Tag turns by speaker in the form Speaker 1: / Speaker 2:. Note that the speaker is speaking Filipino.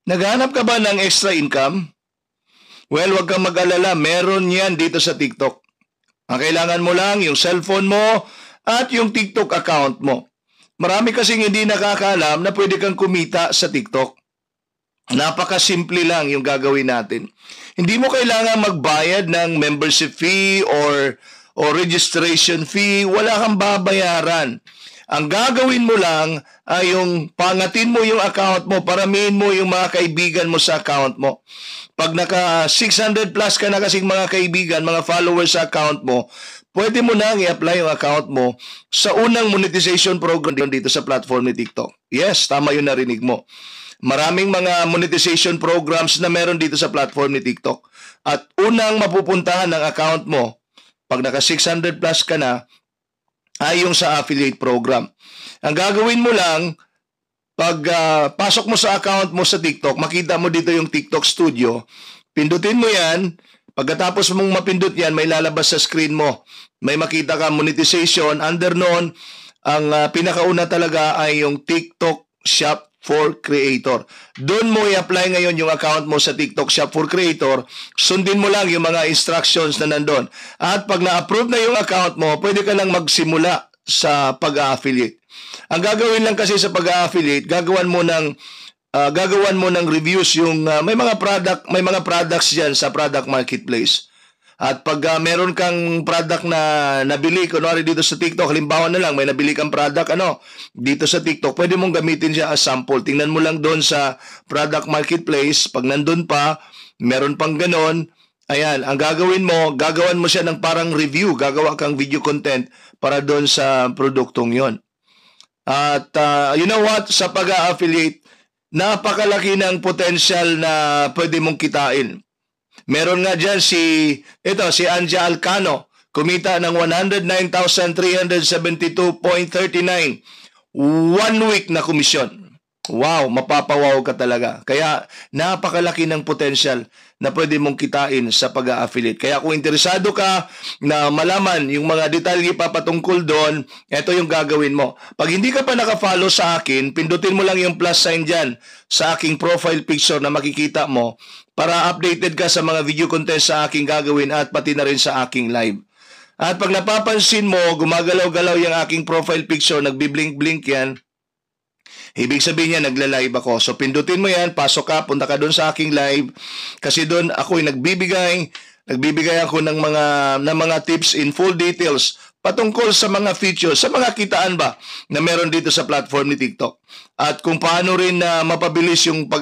Speaker 1: Naghahanap ka ba ng extra income? Well, huwag kang mag-alala. Meron yan dito sa TikTok. Ang kailangan mo lang yung cellphone mo at yung TikTok account mo. Marami kasing hindi nakakaalam na pwede kang kumita sa TikTok. Napakasimple lang yung gagawin natin. Hindi mo kailangan magbayad ng membership fee or registration fee. Wala kang babayaran. Ang gagawin mo lang ay yung pangatin mo yung account mo, paramihin mo yung mga kaibigan mo sa account mo. Pag naka 600 plus ka na kasing mga kaibigan, mga followers sa account mo, pwede mo nang i-apply yung account mo sa unang monetization program dito sa platform ni TikTok. Yes, tama yung narinig mo. Maraming mga monetization programs na meron dito sa platform ni TikTok. At unang mapupuntahan ng account mo, pag naka 600 plus ka na, ay yung sa affiliate program. Ang gagawin mo lang, pag pasok mo sa account mo sa TikTok, makita mo dito yung TikTok Studio, pindutin mo yan. Pagkatapos mong mapindut yan, may lalabas sa screen mo. May makita ka monetization. Under noon, ang pinakauna talaga ay yung TikTok Shop for Creator. Doon mo i-apply ngayon yung account mo sa TikTok Shop for Creator. Sundin mo lang yung mga instructions na nandun. At pag na-approve na yung account mo, pwede ka lang magsimula sa pag-affiliate. Ang gagawin lang kasi sa pag-affiliate, gagawan mo ng reviews yung may mga products diyan sa product marketplace. At pag meron kang product na nabili, kunwari dito sa TikTok, halimbawa na lang, may nabili kang product dito sa TikTok, pwede mong gamitin siya as sample. Tingnan mo lang doon sa product marketplace, pag nandun pa, meron pang ganon, ayan, ang gagawin mo, gagawan mo siya ng parang review, gagawa kang video content para doon sa produktong yon. At you know what, sa pag-affiliate, napakalaki ng potential na pwede mong kitain. Meron nga dyan si Anja Alcano, kumita ng 109,372.39, 1 week na komisyon. Wow, mapapawaw ka talaga. Kaya napakalaki ng potential na pwede mong kitain sa pag-affiliate. Kaya kung interesado ka na malaman yung mga detalye pa patungkol doon, ito yung gagawin mo. Pag hindi ka pa naka-follow sa akin, pindutin mo lang yung plus sign dyan sa aking profile picture na makikita mo para updated ka sa mga video content sa aking gagawin at pati na rin sa aking live. At pag napapansin mo, gumagalaw-galaw yung aking profile picture, nagbiblink-blink yan, ibig sabihin niya, nagla-live ako. So, pindutin mo yan, pasok ka, punta ka doon sa aking live. Kasi doon ako'y nagbibigay ako ng mga tips in full details patungkol sa mga features, sa mga kitaan ba na meron dito sa platform ni TikTok. At kung paano rin mapabilis yung